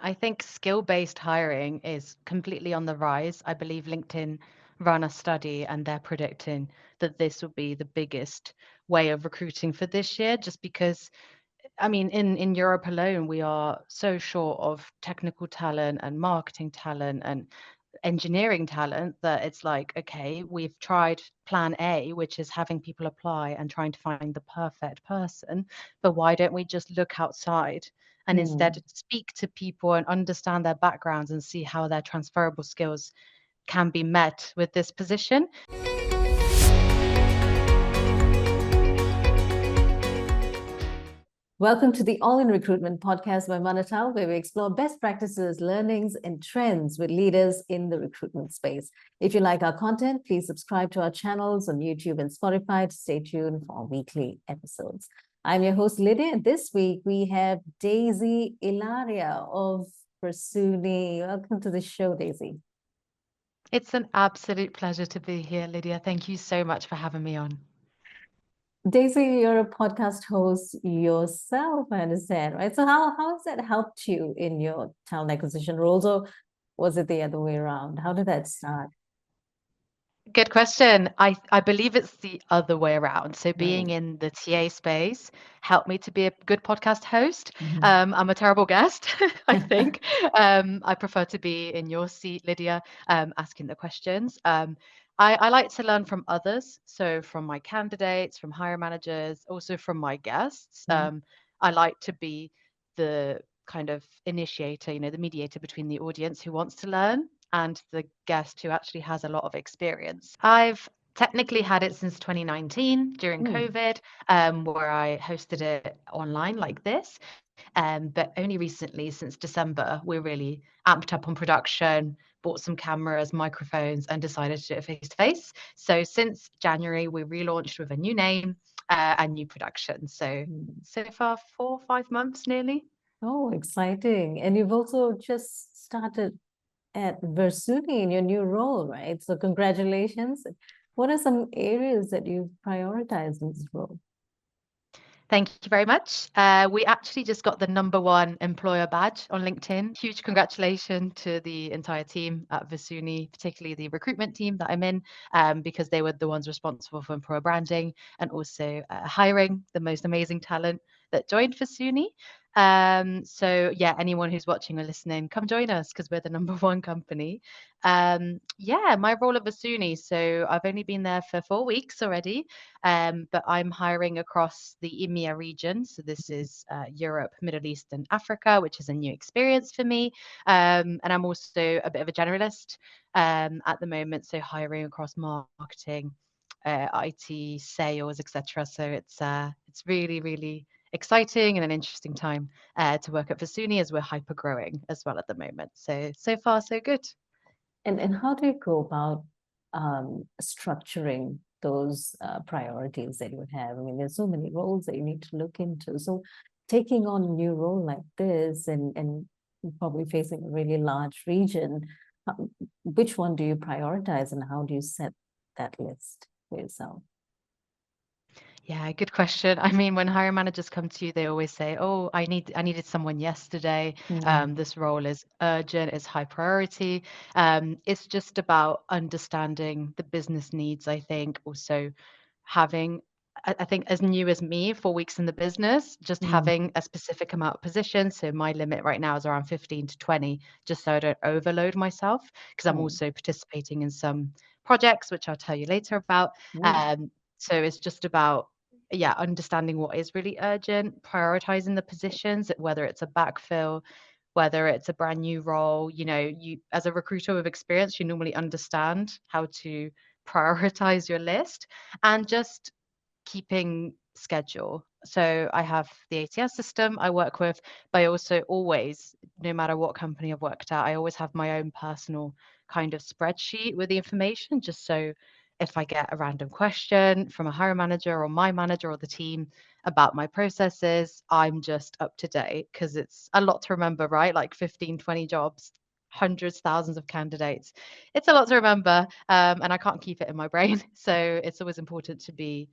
I think skill-based hiring is completely on the rise. I believe LinkedIn run a study and they're predicting that this will be the biggest way of recruiting for this year, just because, I mean, in Europe alone, we are so short of technical talent and marketing talent and engineering talent that it's like, okay, we've tried plan A, which is having people apply and trying to find the perfect person, but why don't we just look outside and instead Hmm. speak to people and understand their backgrounds and see how their transferable skills can be met with this position? Welcome to the All in Recruitment podcast by Manatal, where we explore best practices, learnings, and trends with leaders in the recruitment space. If you like our content, please subscribe to our channels on YouTube and Spotify to stay tuned for our weekly episodes. I'm your host, Lydia, and this week we have Daisy Ilaria of Versuni. Welcome to the show, Daisy. It's an absolute pleasure to be here, Lydia. Thank you so much for having me on. Daisy, you're a podcast host yourself, I understand, right? So how has that helped you in your talent acquisition roles, or was it the other way around? How did that start? Good question. I believe it's the other way around. So being Right. in the TA space helped me to be a good podcast host. Mhm. I'm a terrible guest, I think. I prefer to be in your seat, Lydia, asking the questions. I like to learn from others. So from my candidates, from hiring managers, also from my guests. Mhm. I like to be the kind of initiator, the mediator between the audience who wants to learn and the guest who actually has a lot of experience. I've technically had it since 2019 during Mm. COVID, where I hosted it online like this. But only recently, since December, we're really amped up on production, bought some cameras, microphones, and decided to do it face to face. So since January, we relaunched with a new name and new production. So Mm. so far, 4 or 5 months nearly. Oh, exciting. And you've also just started at Versuni in your new role, right? So congratulations. What are some areas that you've prioritized in this role? Thank you very much. We actually just got the #1 employer badge on LinkedIn. Huge congratulations to the entire team at Versuni, particularly the recruitment team that I'm in, because they were the ones responsible for employer branding and also hiring the most amazing talent that joined Versuni. So yeah, anyone who's watching or listening, come join us because we're the #1 company. Yeah, my role at Versuni. So I've only been there for 4 weeks already. But I'm hiring across the EMEA region. So this is Europe, Middle East, and Africa, which is a new experience for me. And I'm also a bit of a generalist at the moment, so hiring across marketing, IT, sales, etc. So it's really, really exciting and an interesting time to work at Versuni as we're hyper growing as well at the moment. So far so good. And how do you go about structuring those priorities that you have? I mean, there's so many roles that you need to look into. So taking on a new role like this and probably facing a really large region, which one do you prioritize and how do you set that list for yourself? Yeah, good question. I mean, when hiring managers come to you, they always say, "Oh, I needed someone yesterday. Mm. This role is urgent, it's high priority." It's just about understanding the business needs, I think. Also having, I think as new as me, 4 weeks in the business, just Mm. having a specific amount of positions. So my limit right now is around 15 to 20, just so I don't overload myself, because I'm Mm. also participating in some projects, which I'll tell you later about. Mm. So it's just about, yeah, understanding what is really urgent, prioritizing the positions, whether it's a backfill, whether it's a brand new role. You, as a recruiter with experience, you normally understand how to prioritize your list and just keeping schedule. So I have the ATS system I work with, but I also always, no matter what company I've worked at, I always have my own personal kind of spreadsheet with the information, just so if I get a random question from a hiring manager or my manager or the team about my processes, I'm just up to date because it's a lot to remember, right? Like 15, 20 jobs, hundreds, thousands of candidates. It's a lot to remember, and I can't keep it in my brain. So it's always important to be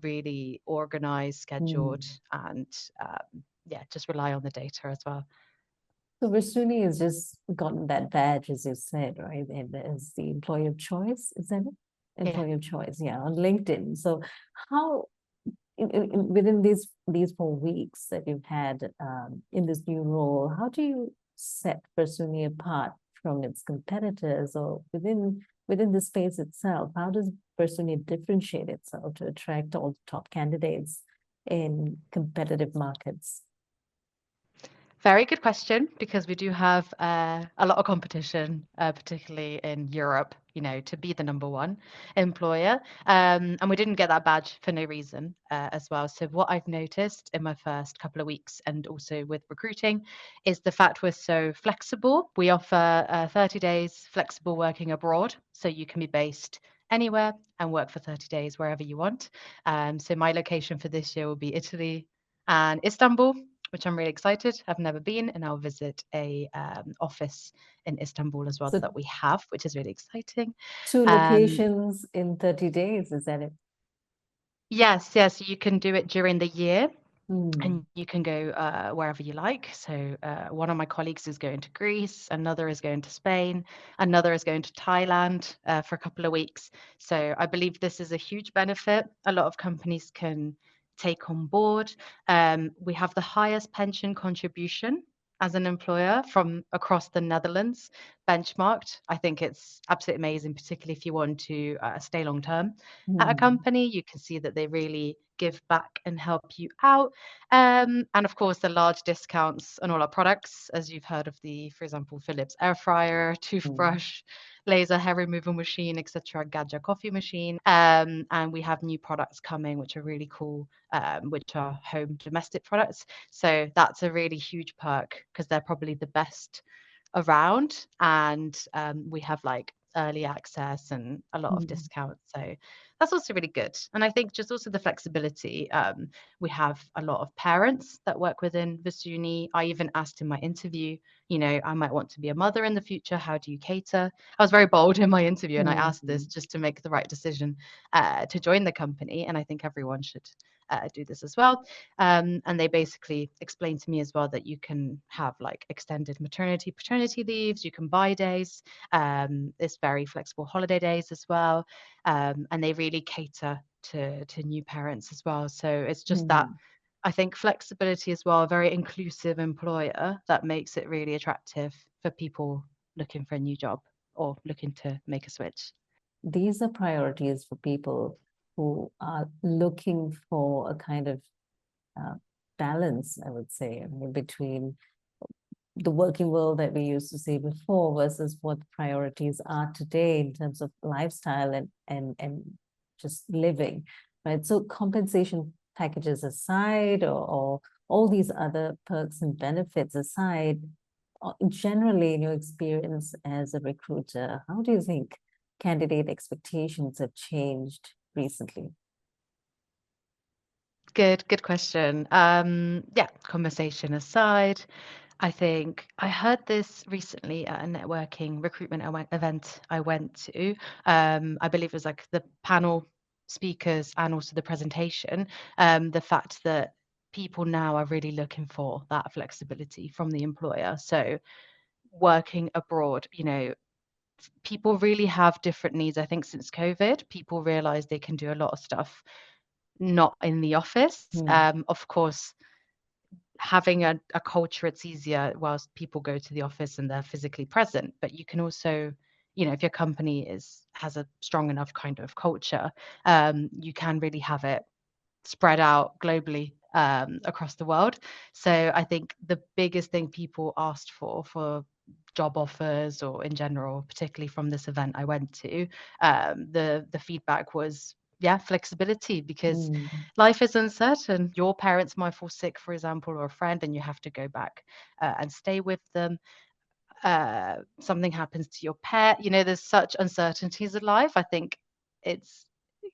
really organized, scheduled, Mm. and yeah, just rely on the data as well. So Versuni has just gotten that badge, as you said, right? And as the employer of choice, is that it? Yeah. Employer of choice, yeah, on LinkedIn. So how within these 4 weeks that you've had in this new role, how do you set Versuni apart from its competitors, or within the space itself? How does Versuni differentiate itself to attract all the top candidates in competitive markets? Very good question, because we do have a lot of competition, particularly in Europe, to be the number one employer. And we didn't get that badge for no reason as well. So what I've noticed in my first couple of weeks, and also with recruiting, is the fact we're so flexible. We offer 30 days flexible working abroad. So you can be based anywhere and work for 30 days wherever you want. So my location for this year will be Italy and Istanbul, which I'm really excited. I've never been, and I'll visit a office in Istanbul as well So that we have, which is really exciting. two Um, locations in 30 days, is that it? yes, yes, you can do it during the year, Hmm. and you can go wherever you like. So one of my colleagues is going to Greece, another is going to Spain, another is going to Thailand for a couple of weeks. So I believe this is a huge benefit a lot of companies can take on board. We have the highest pension contribution as an employer from across the Netherlands, benchmarked. I think it's absolutely amazing, particularly if you want to stay long term at a Hmm. company. You can see that they really give back and help you out. And of course, the large discounts on all our products, as you've heard of for example, Philips air fryer, Hmm. toothbrush, laser hair removal machine, etc., Gadget coffee machine. And we have new products coming, which are really cool, which are home domestic products. So that's a really huge perk, because they're probably the best around. And we have like early access and a lot of Hmm. discounts. So that's also really good. And I think just also the flexibility. We have a lot of parents that work within Versuni. I even asked in my interview, I might want to be a mother in the future. How do you cater? I was very bold in my interview, and I asked this Hmm. just to make the right decision to join the company. And I think everyone should do this as well. And they basically explained to me as well that you can have like extended maternity, paternity leaves, you can buy days. It's very flexible holiday days as well. And they really cater to new parents as well. So it's just that, Hmm. I think, flexibility as well, a very inclusive employer that makes it really attractive for people looking for a new job or looking to make a switch. These are priorities for people who are looking for a kind of uh, balance, I would say, between the working world that we used to see before versus what the priorities are today in terms of lifestyle and just living, right? So compensation packages aside, or all these other perks and benefits aside, generally in your experience as a recruiter, how do you think candidate expectations have changed recently? Good question. Yeah, conversation aside, I think I heard this recently at a networking recruitment event I went to. I believe it was like the panel speakers and also the presentation. The fact that people now are really looking for that flexibility from the employer. So working abroad, people really have different needs. I think since COVID, people realize they can do a lot of stuff not in the office. Hmm. Of course, having a culture, it's easier whilst people go to the office and they're physically present. But you can also, if your company has a strong enough kind of culture, you can really have it spread out globally across the world. So I think the biggest thing people asked for job offers or in general, particularly from this event I went to, the feedback was, yeah, flexibility, because Hmm. life is uncertain. Your parents might fall sick, for example, or a friend, and you have to go back and stay with them. Something happens to your pet. There's such uncertainties in life. I think it's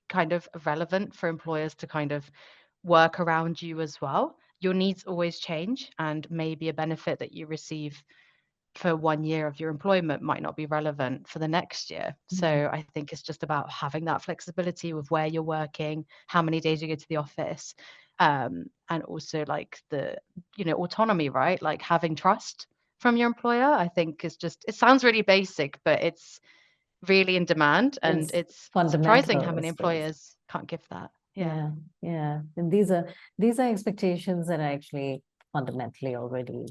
kind of relevant for employers to kind of work around you as well. Your needs always change, and maybe a benefit that you receive for 1 year of your employment might not be relevant for the next year. Hmm. So I think it's just about having that flexibility with where you're working, how many days you go to the office, and also like the autonomy, right? Like having trust from your employer, I think is just, it sounds really basic, but it's really in demand, and It's it's surprising how fundamental, I many suppose. employers can't give that. Yeah. Yeah, yeah. And these are expectations that are actually fundamentally already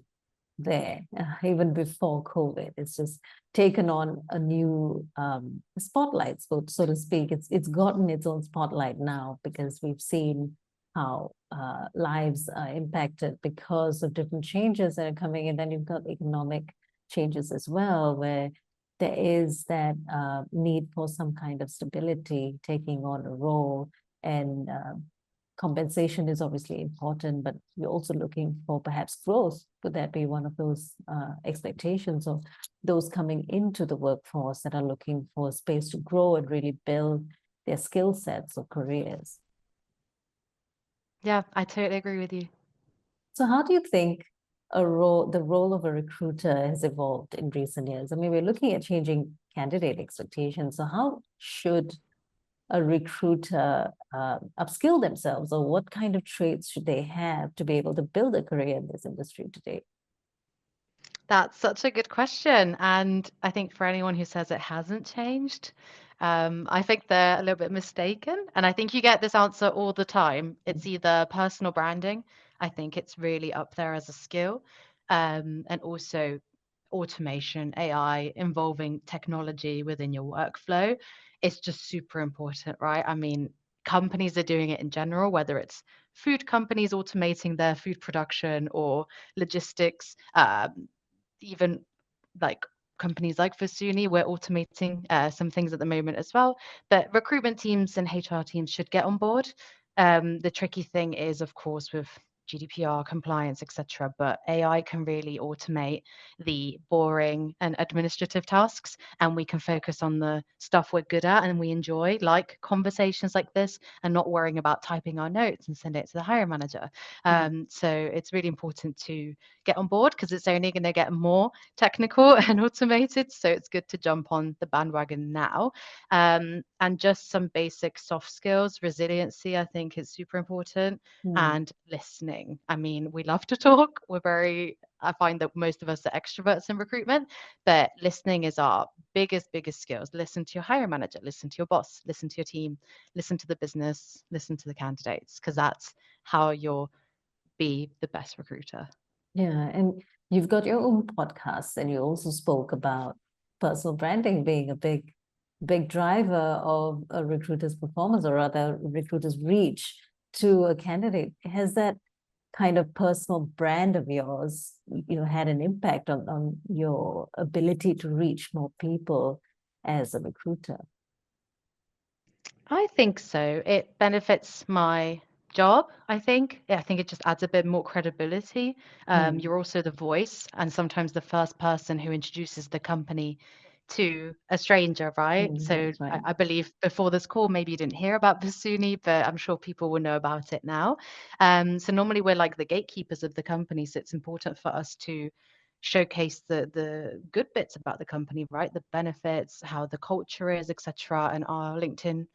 there, even before COVID. It's just taken on a new spotlight, so to speak. It's gotten its own spotlight now because we've seen how lives are impacted because of different changes that are coming in. Then you've got economic changes as well, where there is that need for some kind of stability taking on a role, and compensation is obviously important, but we're also looking for perhaps growth. Would that be one of those expectations of those coming into the workforce that are looking for space to grow and really build their skill sets or careers? Yeah, I totally agree with you. So how do you think the role of a recruiter has evolved in recent years? I mean, we're looking at changing candidate expectations. So how should a recruiter upskill themselves, or what kind of traits should they have to be able to build a career in this industry today? That's such a good question. And I think for anyone who says it hasn't changed, I think they're a little bit mistaken. And I think you get this answer all the time. It's either personal branding, I think it's really up there as a skill, and also automation, AI, involving technology within your workflow. It's just super important, right? I mean, companies are doing it in general, whether it's food companies automating their food production or logistics, even like companies like Versuni, we're automating some things at the moment as well. But recruitment teams and HR teams should get on board. The tricky thing is, of course, with GDPR compliance, etc. But AI can really automate the boring and administrative tasks, and we can focus on the stuff we're good at and we enjoy, like conversations like this, and not worrying about typing our notes and send it to the hiring manager. So it's really important to get on board because it's only going to get more technical and automated. So it's good to jump on the bandwagon now. And just some basic soft skills, resiliency, I think is super important, and listening. I mean, we love to talk. I find that most of us are extroverts in recruitment, but listening is our biggest skills. Listen to your hiring manager, listen to your boss, listen to your team, listen to the business, listen to the candidates, because that's how you'll be the best recruiter. Yeah, and you've got your own podcast, and you also spoke about personal branding being a big driver of a recruiter's performance, or rather recruiter's reach to a candidate. Has that kind of personal brand of yours, had an impact on your ability to reach more people as a recruiter? I think so. It benefits my job, I think. I think it just adds a bit more credibility. You're also the voice and sometimes the first person who introduces the company to a stranger, right? So That's right. I believe before this call, maybe you didn't hear about Versuni, but I'm sure people will know about it now. So normally we're like the gatekeepers of the company. So it's important for us to showcase the good bits about the company, right? The benefits, how the culture is, etc. And our LinkedIn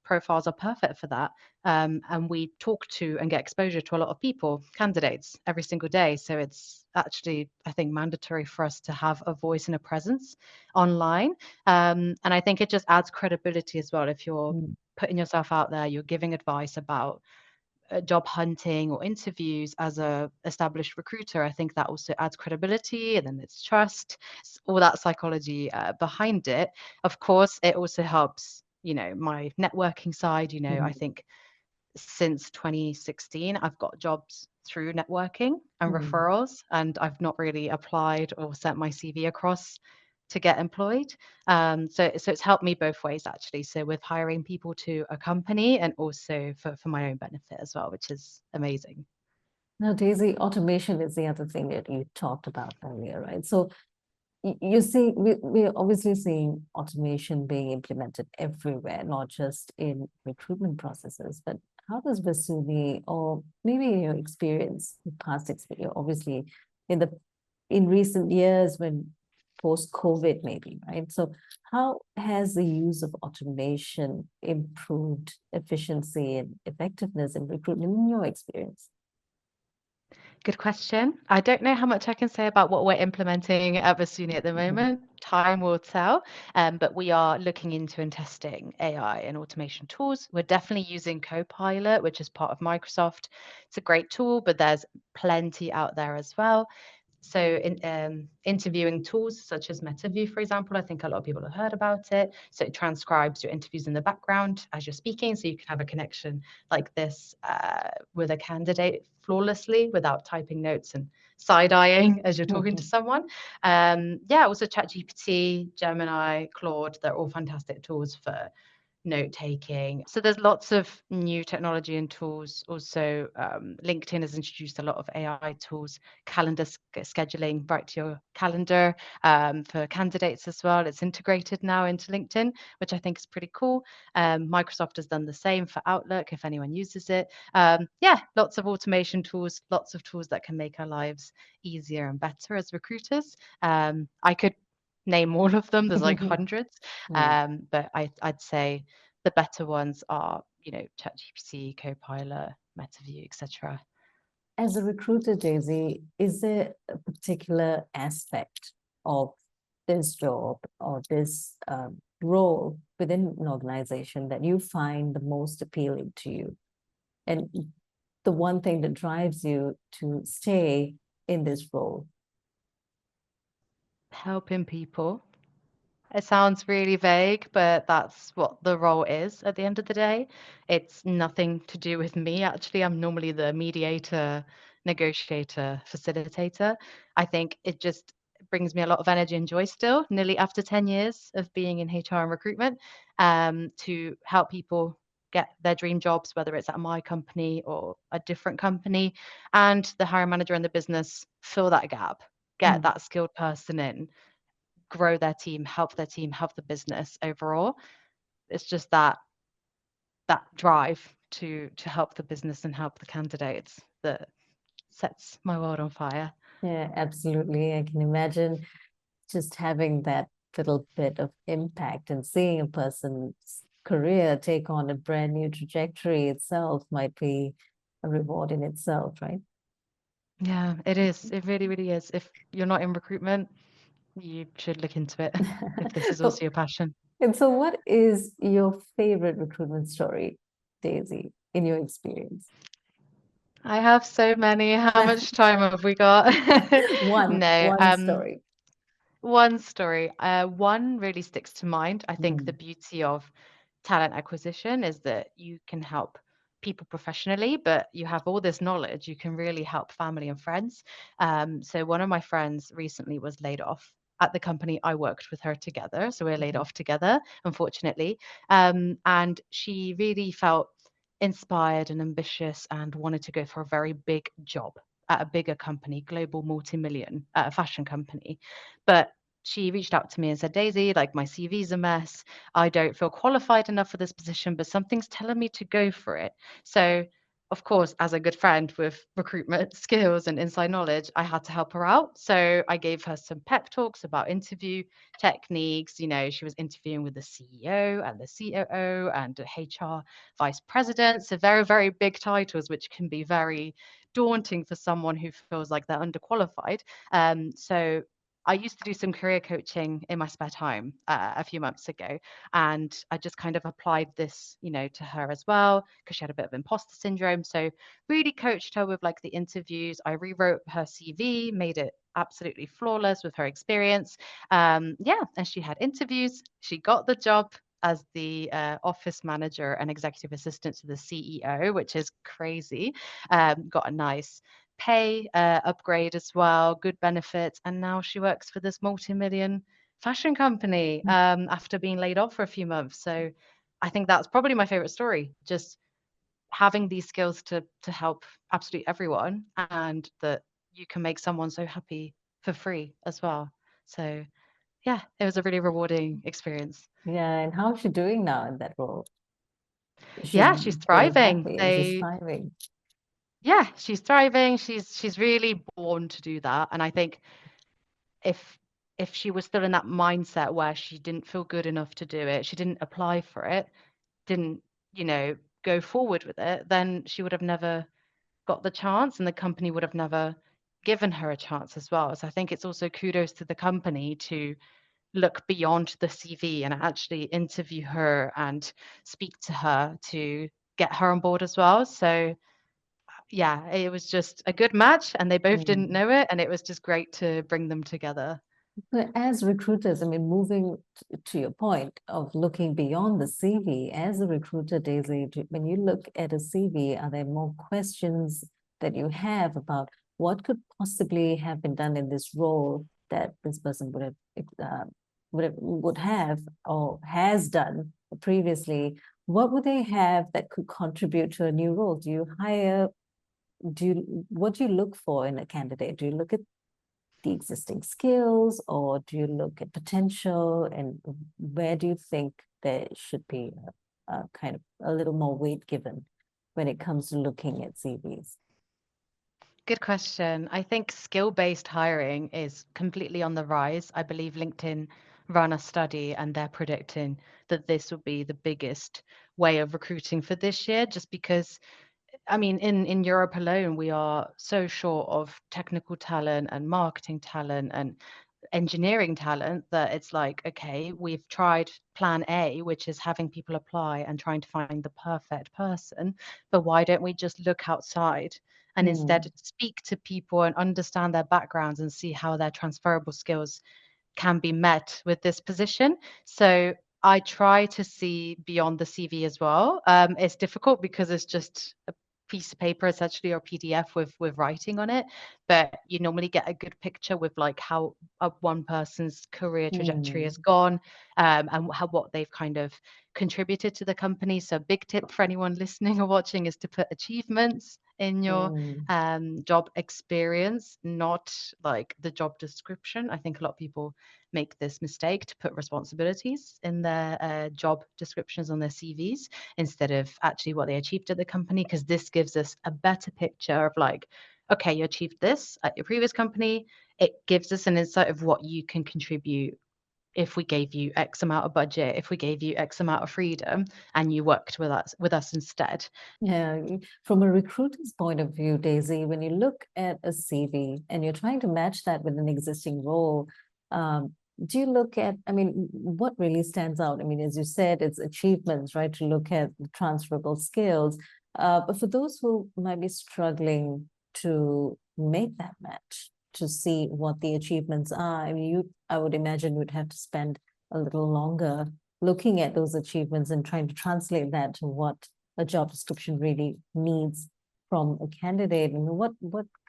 profiles are perfect for that. And we talk to and get exposure to a lot of people, candidates, every single day. So it's actually, I think, mandatory for us to have a voice and a presence online. And I think it just adds credibility as well. If you're putting yourself out there, you're giving advice about job hunting or interviews as a established recruiter, I think that also adds credibility, and then it's trust, all that psychology behind it. Of course, it also helps, my networking side. I think since 2016, I've got jobs through networking and referrals, and I've not really applied or sent my CV across to get employed. So it's helped me both ways, actually. So with hiring people to a company and also for my own benefit as well, which is amazing. Now, Daisy, automation is the other thing that you talked about earlier, right? So you see, we're obviously seeing automation being implemented everywhere, not just in recruitment processes. But how does Versuni, or maybe your experience, your past experience, obviously in recent years, when post-COVID maybe, right? So how has the use of automation improved efficiency and effectiveness in recruitment in your experience? Good question. I don't know how much I can say about what we're implementing at Versuni at the moment. Time will tell. But we are looking into and testing AI and automation tools. We're definitely using Copilot, which is part of Microsoft. It's a great tool, but there's plenty out there as well. So interviewing tools such as MetaView, for example, I think a lot of people have heard about it. So it transcribes your interviews in the background as you're speaking, so you can have a connection like this with a candidate flawlessly without typing notes and side-eyeing as you're talking to someone. Yeah, also ChatGPT, Gemini, Claude, they're all fantastic tools for note taking. So there's lots of new technology and tools. Also, LinkedIn has introduced a lot of AI tools, calendar scheduling right to your calendar for candidates as well. It's integrated now into LinkedIn, which I think is pretty cool. Microsoft has done the same for Outlook if anyone uses it. Yeah, lots of automation tools, lots of tools that can make our lives easier and better as recruiters. I could name all of them. There's like hundreds. But I'd say the better ones are, ChatGPT, Copilot, MetaView, etc. As a recruiter, Daisy, is there a particular aspect of this job or this role within an organization that you find the most appealing to you? And the one thing that drives you to stay in this role? Helping people. It sounds really vague, but that's what the role is at the end of the day. It's nothing to do with me, actually. I'm normally the mediator, negotiator, facilitator. I think it just brings me a lot of energy and joy still, nearly after 10 years of being in HR and recruitment, to help people get their dream jobs, whether it's at my company or a different company, and the hiring manager and the business fill that gap, get that skilled person in, grow their team, help the business overall. It's just that drive to help the business and help the candidates that sets my world on fire. Yeah, absolutely. I can imagine just having that little bit of impact and seeing a person's career take on a brand new trajectory itself might be a reward in itself, right? Yeah, it is. It really, really is. If you're not in recruitment, you should look into it if this is also your passion. And so what is your favorite recruitment story, Daisy, in your experience? I have so many. How much time have we got? No, one story. one story. One really sticks to mind. I think the beauty of talent acquisition is that you can help people professionally, but you have all this knowledge. You can really help family and friends. So one of my friends recently was laid off at the company I worked with her together. So we're laid off together, unfortunately. And she really felt inspired and ambitious and wanted to go for a very big job at a bigger company, global multi-million fashion company. But she reached out to me and said, Daisy, like my CV's a mess. I don't feel qualified enough for this position, but something's telling me to go for it. So, of course, as a good friend with recruitment skills and inside knowledge, I had to help her out. So I gave her some pep talks about interview techniques. She was interviewing with the CEO and the COO and the HR vice president. So very, very big titles, which can be very daunting for someone who feels like they're underqualified. So I used to do some career coaching in my spare time a few months ago, and I just kind of applied this, to her as well because she had a bit of imposter syndrome. So really coached her with like the interviews. I rewrote her CV, made it absolutely flawless with her experience. Yeah, and she had interviews. She got the job as the office manager and executive assistant to the CEO, which is crazy. Got a nice pay upgrade as well, good benefits, and now she works for this multi-million fashion company after being laid off for a few months. So I think that's probably my favorite story, just having these skills to help absolutely everyone, and that you can make someone so happy for free as well. So yeah, it was a really rewarding experience. Yeah, and how's she doing now in that role? Is she Yeah, she's very thriving. happy? She's thriving. Yeah, she's thriving. She's really born to do that. And I think if she was still in that mindset where she didn't feel good enough to do it, she didn't apply for it, didn't, go forward with it, then she would have never got the chance, and the company would have never given her a chance as well. So I think it's also kudos to the company to look beyond the CV and actually interview her and speak to her to get her on board as well. So yeah, it was just a good match, and they both didn't Mm. know it, and it was just great to bring them together. But as recruiters, I mean, moving to your point of looking beyond the CV, as a recruiter, Daisy, when you look at a CV, are there more questions that you have about what could possibly have been done in this role that this person would have or has done previously? What would they have that could contribute to a new role? What do you look for in a candidate? Do you look at the existing skills, or do you look at potential, and where do you think there should be a kind of a little more weight given when it comes to looking at CVs? Good question. I think skill-based hiring is completely on the rise. I believe LinkedIn ran a study and they're predicting that this will be the biggest way of recruiting for this year, just because, I mean, in Europe alone, we are so short of technical talent and marketing talent and engineering talent that it's like, okay, we've tried plan A, which is having people apply and trying to find the perfect person, but why don't we just look outside and instead Mm, speak to people and understand their backgrounds and see how their transferable skills can be met with this position. So I try to see beyond the CV as well. It's difficult because it's just a piece of paper essentially or PDF with writing on it, but you normally get a good picture with like how one person's career trajectory has mm, gone, and how what they've kind of contributed to the company. So big tip for anyone listening or watching is to put achievements in your mm, job experience, not like the job description. I think a lot of people make this mistake to put responsibilities in their job descriptions on their CVs instead of actually what they achieved at the company, because this gives us a better picture of like, okay, you achieved this at your previous company. It gives us an insight of what you can contribute if we gave you X amount of budget, if we gave you X amount of freedom and you worked with us instead. yeah. From a recruiter's point of view, Daisy, when you look at a CV and you're trying to match that with an existing role, um, do you look at, I mean, what really stands out? I mean, as you said, it's achievements, right? To look at the transferable skills. But for those who might be struggling to make that match, to see what the achievements are, I mean, I would imagine would have to spend a little longer looking at those achievements and trying to translate that to what a job description really needs from a candidate, and what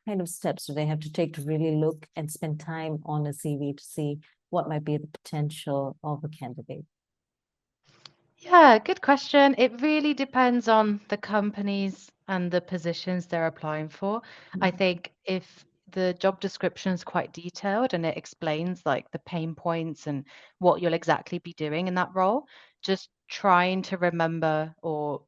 kind of steps do they have to take to really look and spend time on a CV to see what might be the potential of a candidate? Yeah, good question. It really depends on the companies and the positions they're applying for. I Mm, think if the job description is quite detailed and it explains like the pain points and what you'll exactly be doing in that role, just trying to remember or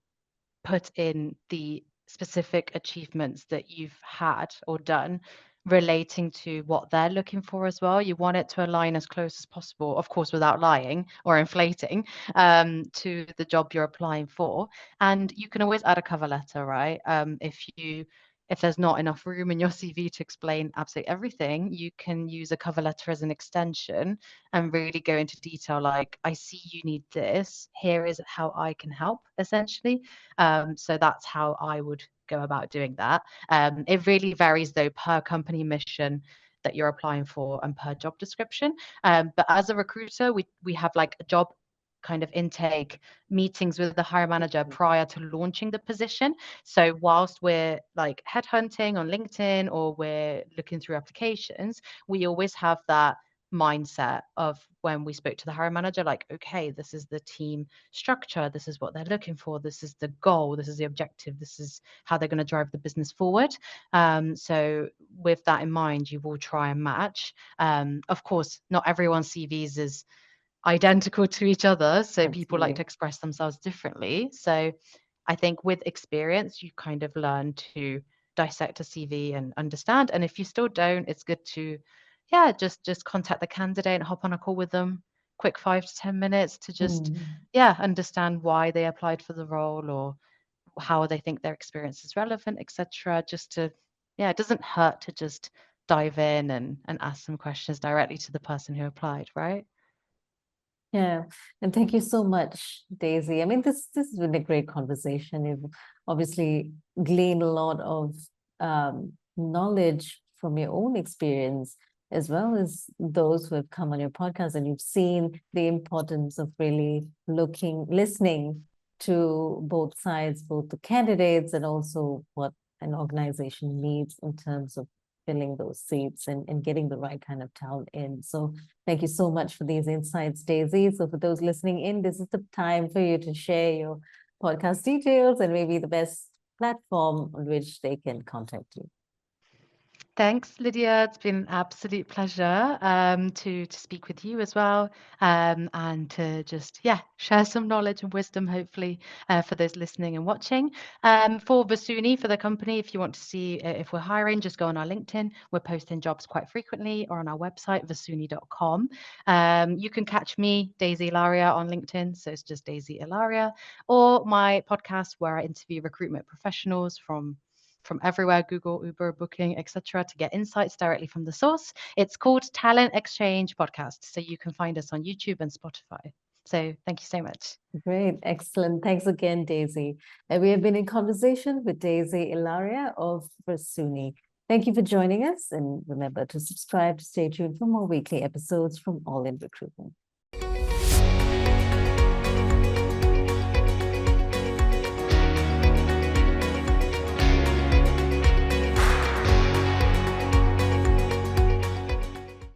put in the specific achievements that you've had or done relating to what they're looking for as well. You want it to align as close as possible, of course, without lying or inflating, to the job you're applying for. And you can always add a cover letter, right? If there's not enough room in your CV to explain absolutely everything, you can use a cover letter as an extension and really go into detail like, I see you need this. Here is how I can help, essentially. So that's how I would go about doing that. It really varies though per company mission that you're applying for and per job description. But as a recruiter, we have like a job kind of intake meetings with the hiring manager prior to launching the position. So whilst we're like headhunting on LinkedIn or we're looking through applications, we always have that mindset of when we spoke to the hiring manager, like, okay, this is the team structure, this is what they're looking for, this is the goal, this is the objective, this is how they're going to drive the business forward. So with that in mind, you will try and match. Of course, not everyone's CVs is identical to each other, so people like absolutely. to express themselves differently. So I think with experience, you kind of learn to dissect a CV and understand. And if you still don't, it's good to, yeah, just contact the candidate and hop on a call with them, quick 5 to 10 minutes to just, Mm. yeah, understand why they applied for the role or how they think their experience is relevant, etc. Just to, yeah, it doesn't hurt to just dive in and ask some questions directly to the person who applied, right? Yeah, and thank you so much, Daisy. I mean, this has been a great conversation. You've obviously gleaned a lot of knowledge from your own experience, as well as those who have come on your podcast, and you've seen the importance of really listening to both sides, both the candidates and also what an organization needs in terms of filling those seats and getting the right kind of talent in. So thank you so much for these insights, Daisy. So for those listening in, this is the time for you to share your podcast details and maybe the best platform on which they can contact you. Thanks, Lydia. It's been an absolute pleasure to speak with you as well, and to just, yeah, share some knowledge and wisdom, hopefully, for those listening and watching. For Versuni, for the company, if you want to see if we're hiring, just go on our LinkedIn. We're posting jobs quite frequently, or on our website, versuni.com. You can catch me, Daisy Ilaria, on LinkedIn, so it's just Daisy Ilaria, or my podcast where I interview recruitment professionals from everywhere, Google, Uber, Booking, etc., to get insights directly from the source. It's called Talent Exchange Podcast. So you can find us on YouTube and Spotify. So thank you so much. Great, excellent. Thanks again, Daisy. And we have been in conversation with Daisy Ilaria of Versuni. Thank you for joining us, and remember to subscribe to stay tuned for more weekly episodes from All in Recruitment.